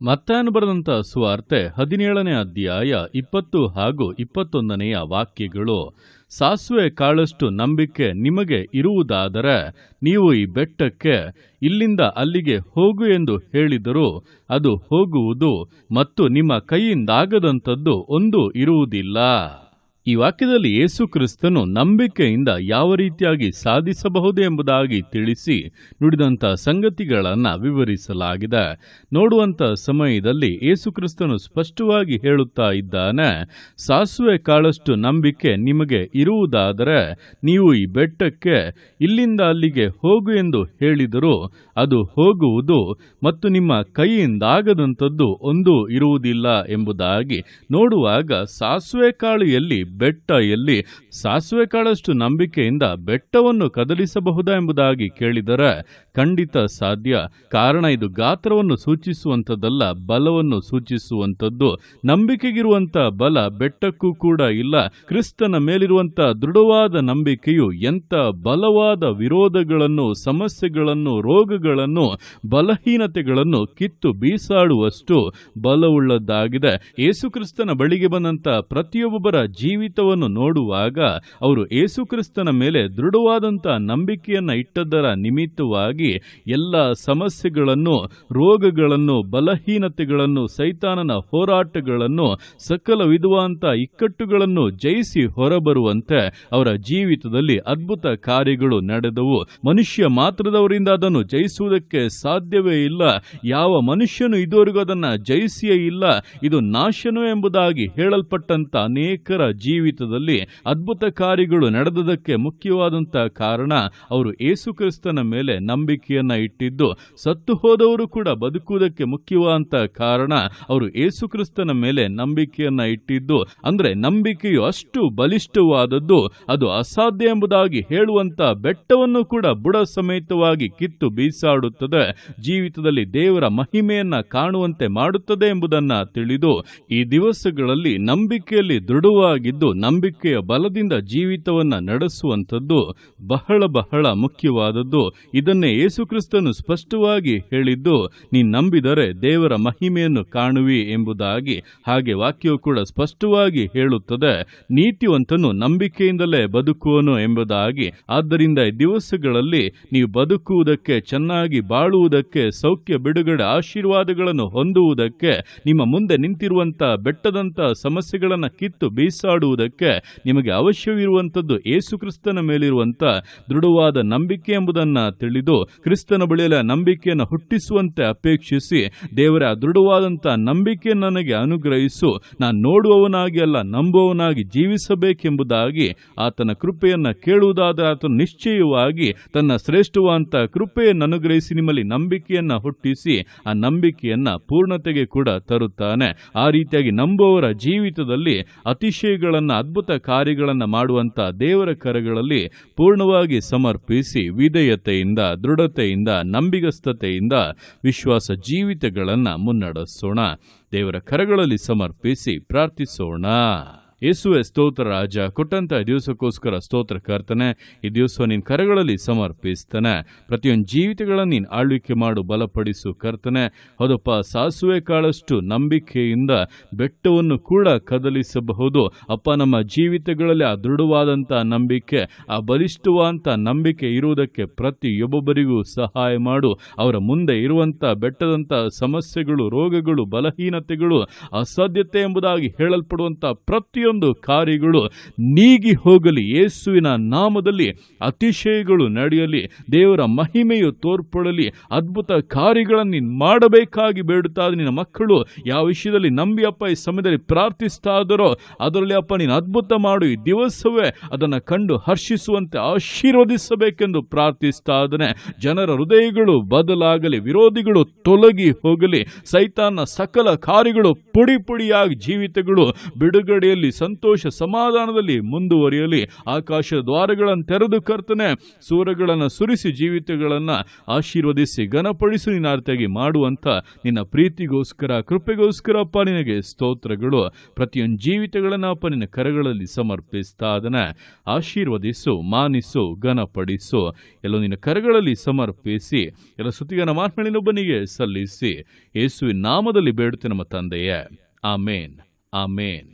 ಮತ್ತಾಯನು ಬರೆದಂಥ ಸುವಾರ್ತೆ 17ನೇ ಅಧ್ಯಾಯ 20 ಹಾಗೂ 21ನೆಯ ವಾಕ್ಯಗಳು. ಸಾಸಿವೆ ಕಾಳಷ್ಟು ನಂಬಿಕೆ ನಿಮಗೆ ಇರುವುದಾದರೆ ನೀವು ಈ ಬೆಟ್ಟಕ್ಕೆ ಇಲ್ಲಿಂದ ಅಲ್ಲಿಗೆ ಹೋಗು ಎಂದು ಹೇಳಿದರೂ ಅದು ಹೋಗುವುದು, ಮತ್ತು ನಿಮ್ಮ ಕೈಯಿಂದಾಗದಂಥದ್ದು ಒಂದು ಇರುವುದಿಲ್ಲ. ಈ ವಾಕ್ಯದಲ್ಲಿ ಯೇಸು ಕ್ರಿಸ್ತನು ನಂಬಿಕೆಯಿಂದ ಯಾವ ರೀತಿಯಾಗಿ ಸಾಧಿಸಬಹುದು ಎಂಬುದಾಗಿ ತಿಳಿಸಿ ನುಡಿದಂಥ ಸಂಗತಿಗಳನ್ನು ವಿವರಿಸಲಾಗಿದೆ. ನೋಡುವಂಥ ಸಮಯದಲ್ಲಿ ಯೇಸು ಕ್ರಿಸ್ತನು ಸ್ಪಷ್ಟವಾಗಿ ಹೇಳುತ್ತಾ ಇದ್ದಾನೆ, ಸಾಸಿವೆ ಕಾಳಷ್ಟು ನಂಬಿಕೆ ನಿಮಗೆ ಇರುವುದಾದರೆ ನೀವು ಈ ಬೆಟ್ಟಕ್ಕೆ ಇಲ್ಲಿಂದ ಅಲ್ಲಿಗೆ ಹೋಗು ಎಂದು ಹೇಳಿದರೂ ಅದು ಹೋಗುವುದು, ಮತ್ತು ನಿಮ್ಮ ಕೈಯಿಂದಾಗದಂಥದ್ದು ಒಂದು ಇರುವುದಿಲ್ಲ ಎಂಬುದಾಗಿ ನೋಡುವಾಗ ಸಾಸಿವೆ ಕಾಳು ಎಲ್ಲಿ, ಬೆಟ್ಟ ಎಲ್ಲಿ? ಸಾಸಿವೆ ಕಾಳಷ್ಟು ನಂಬಿಕೆಯಿಂದ ಬೆಟ್ಟವನ್ನು ಕದಲಿಸಬಹುದಾ ಎಂಬುದಾಗಿ ಕೇಳಿದರೆ ಖಂಡಿತ ಸಾಧ್ಯ. ಕಾರಣ ಇದು ಗಾತ್ರವನ್ನು ಸೂಚಿಸುವಂಥದ್ದಲ್ಲ, ಬಲವನ್ನು ಸೂಚಿಸುವಂಥದ್ದು. ನಂಬಿಕೆಗಿರುವಂಥ ಬಲ ಬೆಟ್ಟಕ್ಕೂ ಕೂಡ ಇಲ್ಲ. ಕ್ರಿಸ್ತನ ಮೇಲಿರುವಂಥ ದೃಢವಾದ ನಂಬಿಕೆಯು ಎಂಥ ಬಲವಾದ ವಿರೋಧಗಳನ್ನು, ಸಮಸ್ಯೆಗಳನ್ನು, ರೋಗಗಳನ್ನು, ಬಲಹೀನತೆಗಳನ್ನು ಕಿತ್ತು ಬೀಸಾಡುವಷ್ಟು ಬಲವುಳ್ಳದ್ದಾಗಿದೆ. ಯೇಸು ಕ್ರಿಸ್ತನ ಬಳಿಗೆ ಬಂದಂಥ ಪ್ರತಿಯೊಬ್ಬರ ಜೀವಿತವನ್ನು ನೋಡುವಾಗ ಅವರು ಯೇಸು ಕ್ರಿಸ್ತನ ಮೇಲೆ ದೃಢವಾದಂಥ ನಂಬಿಕೆಯನ್ನ ಇಟ್ಟದ್ದರ ನಿಮಿತ್ತವಾಗಿ ಎಲ್ಲ ಸಮಸ್ಯೆಗಳನ್ನು, ರೋಗಗಳನ್ನು, ಬಲಹೀನತೆಗಳನ್ನು, ಸೈತಾನನ ಹೋರಾಟಗಳನ್ನು, ಸಕಲ ವಿಧವಾದಂಥ ಇಕ್ಕಟ್ಟುಗಳನ್ನು ಜಯಿಸಿ ಹೊರಬರುವಂತೆ ಅವರ ಜೀವಿತದಲ್ಲಿ ಅದ್ಭುತ ಕಾರ್ಯಗಳು ನಡೆದವು. ಮನುಷ್ಯ ಮಾತ್ರದವರಿಂದ ಅದನ್ನು ಜಯಿಸುವುದಕ್ಕೆ ಸಾಧ್ಯವೇ ಇಲ್ಲ. ಯಾವ ಮನುಷ್ಯನು ಇದುವರೆಗೂ ಅದನ್ನು ಜಯಿಸಿಯೇ ಇಲ್ಲ. ಇದು ನಾಶನು ಎಂಬುದಾಗಿ ಹೇಳಲ್ಪಟ್ಟಂತ ಅನೇಕರ ಜೀವಿತದಲ್ಲಿ ಅದ್ಭುತ ಕಾರ್ಯಗಳು ನಡೆದದಕ್ಕೆ ಮುಖ್ಯವಾದಂಥ ಕಾರಣ ಅವರು ಯೇಸು ಕ್ರಿಸ್ತನ ಮೇಲೆ ನಂಬಿಕೆಯನ್ನ ಇಟ್ಟಿದ್ದು. ಸತ್ತು ಹೋದವರು ಕೂಡ ಬದುಕುವುದಕ್ಕೆ ಮುಖ್ಯವಾದಂಥ ಕಾರಣ ಅವರು ಯೇಸು ಕ್ರಿಸ್ತನ ಮೇಲೆ ನಂಬಿಕೆಯನ್ನ ಇಟ್ಟಿದ್ದು. ಅಂದ್ರೆ ನಂಬಿಕೆಯು ಅಷ್ಟು ಬಲಿಷ್ಠವಾದದ್ದು, ಅದು ಅಸಾಧ್ಯ ಎಂಬುದಾಗಿ ಹೇಳುವಂತ ಬೆಟ್ಟವನ್ನು ಕೂಡ ಬುಡ ಸಮೇತವಾಗಿ ಕಿತ್ತು ಬೀಸಾಡುತ್ತದೆ. ಜೀವಿತದಲ್ಲಿ ದೇವರ ಮಹಿಮೆಯನ್ನ ಕಾಣುವಂತೆ ಮಾಡುತ್ತದೆ ಎಂಬುದನ್ನ ತಿಳಿದು ಈ ದಿವಸಗಳಲ್ಲಿ ನಂಬಿಕೆಯಲ್ಲಿ ದೃಢವಾಗಿದ್ದು ನಂಬಿಕೆಯ ಬಲದಿಂದ ಜೀವಿತವನ್ನ ನಡೆಸುವಂಥದ್ದು ಬಹಳ ಬಹಳ ಮುಖ್ಯವಾದದ್ದು. ಇದನ್ನೇ ಯೇಸು ಕ್ರಿಸ್ತನು ಸ್ಪಷ್ಟವಾಗಿ ಹೇಳಿದ್ದು, ನೀ ನಂಬಿದರೆ ದೇವರ ಮಹಿಮೆಯನ್ನು ಕಾಣುವಿ ಎಂಬುದಾಗಿ. ಹಾಗೆ ವಾಕ್ಯವು ಕೂಡ ಸ್ಪಷ್ಟವಾಗಿ ಹೇಳುತ್ತದೆ, ನೀತಿವಂತನು ನಂಬಿಕೆಯಿಂದಲೇ ಬದುಕುವನು ಎಂಬುದಾಗಿ. ಆದ್ದರಿಂದ ಈ ದಿವಸಗಳಲ್ಲಿ ನೀವು ಬದುಕುವುದಕ್ಕೆ, ಚೆನ್ನಾಗಿ ಬಾಳುವುದಕ್ಕೆ, ಸೌಖ್ಯ, ಬಿಡುಗಡೆ, ಆಶೀರ್ವಾದಗಳನ್ನು ಹೊಂದುವುದಕ್ಕೆ, ನಿಮ್ಮ ಮುಂದೆ ನಿಂತಿರುವಂತ ಬೆಟ್ಟದಂತ ಸಮಸ್ಯೆಗಳನ್ನು ಕಿತ್ತು ಬೀಸಾಡುವುದಕ್ಕೆ ನಿಮಗೆ ಅವಶ್ಯವಿರುವಂಥದ್ದು ಯೇಸು ಕ್ರಿಸ್ತನ ಮೇಲಿರುವಂತ ದೃಢವಾದ ನಂಬಿಕೆ ಎಂಬುದನ್ನ ತಿಳಿದು ಕ್ರಿಸ್ತನ ಬಳಿಯಲ್ಲಿ ನಂಬಿಕೆಯನ್ನು ಹುಟ್ಟಿಸುವಂತೆ ಅಪೇಕ್ಷಿಸಿ, ದೇವರ ದೃಢವಾದಂಥ ನಂಬಿಕೆ ನನಗೆ ಅನುಗ್ರಹಿಸು, ನಾನು ನೋಡುವವನಾಗಿ ಅಲ್ಲ ನಂಬುವವನಾಗಿ ಜೀವಿಸಬೇಕೆಂಬುದಾಗಿ ಆತನ ಕೃಪೆಯನ್ನ ಕೇಳುವುದಾದರೆ ಆತನು ನಿಶ್ಚಯವಾಗಿ ತನ್ನ ಶ್ರೇಷ್ಠವಾದಂಥ ಕೃಪೆಯನ್ನು ಅನುಗ್ರಹಿಸಿ ನಿಮ್ಮಲ್ಲಿ ನಂಬಿಕೆಯನ್ನ ಹುಟ್ಟಿಸಿ ಆ ನಂಬಿಕೆಯನ್ನ ಪೂರ್ಣತೆಗೆ ಕೂಡ ತರುತ್ತಾನೆ. ಆ ರೀತಿಯಾಗಿ ನಂಬುವವರ ಜೀವಿತದಲ್ಲಿ ಅತಿಶಯಗಳನ್ನ, ಅದ್ಭುತ ಕಾರ್ಯಗಳನ್ನು ಮಾಡುವಂತ ದೇವರ ಕರಗಳಲ್ಲಿ ಪೂರ್ಣವಾಗಿ ಸಮರ್ಪಿಸಿ ವಿಧೇಯತೆಯಿಂದ, ದೃಢತೆಯಿಂದ, ನಂಬಿಗಸ್ತತೆಯಿಂದ ವಿಶ್ವಾಸ ಜೀವಿತಗಳನ್ನು ಮುನ್ನಡೆಸೋಣ. ದೇವರ ಕರಗಳಲ್ಲಿ ಸಮರ್ಪಿಸಿ ಪ್ರಾರ್ಥಿಸೋಣ. ಯೇಸುವೆ ಸ್ತೋತ್ರ ರಾಜ, ಕೊಟ್ಟಂತ ದಿವಸಕ್ಕೋಸ್ಕರ ಸ್ತೋತ್ರ ಕರ್ತನೆ. ಈ ದಿವಸ ನಿನ್ನ ಕರಗಳಲ್ಲಿ ಸಮರ್ಪಿಸ್ತಾನೆ. ಪ್ರತಿಯೊಂದು ಜೀವಿತಗಳನ್ನು ನೀನು ಆಳ್ವಿಕೆ ಮಾಡು, ಬಲಪಡಿಸು ಕರ್ತನೆ. ಹೌದಪ್ಪ, ಸಾಸುವೆ ಕಾಳಷ್ಟು ನಂಬಿಕೆಯಿಂದ ಬೆಟ್ಟವನ್ನು ಕೂಡ ಕದಲಿಸಬಹುದು ಅಪ್ಪ. ನಮ್ಮ ಜೀವಿತಗಳಲ್ಲಿ ಆ ದೃಢವಾದಂಥ ನಂಬಿಕೆ, ಆ ಬಲಿಷ್ಠವಾದಂಥ ನಂಬಿಕೆ ಇರುವುದಕ್ಕೆ ಪ್ರತಿಯೊಬ್ಬೊಬ್ಬರಿಗೂ ಸಹಾಯ ಮಾಡು. ಅವರ ಮುಂದೆ ಇರುವಂಥ ಬೆಟ್ಟದಂಥ ಸಮಸ್ಯೆಗಳು, ರೋಗಗಳು, ಬಲಹೀನತೆಗಳು, ಅಸಾಧ್ಯತೆ ಎಂಬುದಾಗಿ ಹೇಳಲ್ಪಡುವಂಥ ಪ್ರತಿಯೊಂದು ಕಾರ್ಯಗಳು ನೀಗಿ ಹೋಗಲಿ. ಯೇಸುವಿನ ನಾಮದಲ್ಲಿ ಅತಿಶಯಗಳು ನಡೆಯಲಿ. ದೇವರ ಮಹಿಮೆಯು ತೋರ್ಪಡಲಿ. ಅದ್ಭುತ ಕಾರ್ಯಗಳನ್ನು ನೀನು ಮಾಡಬೇಕಾಗಿ ಬೇಡುತ್ತಾ ನಿನ್ನ ಮಕ್ಕಳು ಯಾವ ವಿಷಯದಲ್ಲಿ ನಂಬಿ ಅಪ್ಪ ಈ ಸಮಯದಲ್ಲಿ ಪ್ರಾರ್ಥಿಸ್ತಾ ಇದ್ದಾರೋ ಅದರಲ್ಲಿ ಅಪ್ಪ ನೀನು ಅದ್ಭುತ ಮಾಡು. ಈ ದಿವಸವೇ ಅದನ್ನು ಕಂಡು ಹರ್ಷಿಸುವಂತೆ ಆಶೀರ್ವದಿಸಬೇಕೆಂದು ಪ್ರಾರ್ಥಿಸ್ತಾ ಇದ್ದಾನೆ. ಜನರ ಹೃದಯಗಳು ಬದಲಾಗಲಿ, ವಿರೋಧಿಗಳು ತೊಲಗಿ ಹೋಗಲಿ, ಸೈತಾನ ಸಕಲ ಕಾರ್ಯಗಳು ಪುಡಿ ಪುಡಿಯಾಗಿ ಜೀವಿತಗಳು ಬಿಡುಗಡೆಯಲ್ಲಿ ಸಂತೋಷ ಸಮಾಧಾನದಲ್ಲಿ ಮುಂದುವರಿಯಲಿ. ಆಕಾಶ ದ್ವಾರಗಳನ್ನು ತೆರೆದು ಕರ್ತನೆ ಸೂರಗಳನ್ನು ಸುರಿಸಿ ಜೀವಿತಗಳನ್ನು ಆಶೀರ್ವದಿಸಿ ಘನಪಡಿಸಿ ನಿನ್ನ ಅರ್ಥವಾಗಿ ಮಾಡುವಂಥ ನಿನ್ನ ಪ್ರೀತಿಗೋಸ್ಕರ ಕೃಪೆಗೋಸ್ಕರ ಅಪ್ಪ ನಿನಗೆ ಸ್ತೋತ್ರಗಳು. ಪ್ರತಿಯೊಂದು ಜೀವಿತಗಳನ್ನು ಅಪ್ಪ ನಿನ್ನ ಕರಗಳಲ್ಲಿ ಸಮರ್ಪಿಸ್ತಾ ಅದನ್ನು ಆಶೀರ್ವದಿಸು, ಮಾನಿಸು, ಘನಪಡಿಸು. ಎಲ್ಲೋ ನಿನ್ನ ಕರಗಳಲ್ಲಿ ಸಮರ್ಪಿಸಿ ಎಲ್ಲ ಸ್ತುತಿಯನ್ನು ಮಾತ್ಮಳಿನೊಬ್ಬನಿಗೆ ಸಲ್ಲಿಸಿ ಯೇಸುವಿನ ನಾಮದಲ್ಲಿ ಬೇಡುತ್ತೆ ನಮ್ಮ ತಂದೆಯೇ. ಆಮೇನ್, ಆಮೇನ್.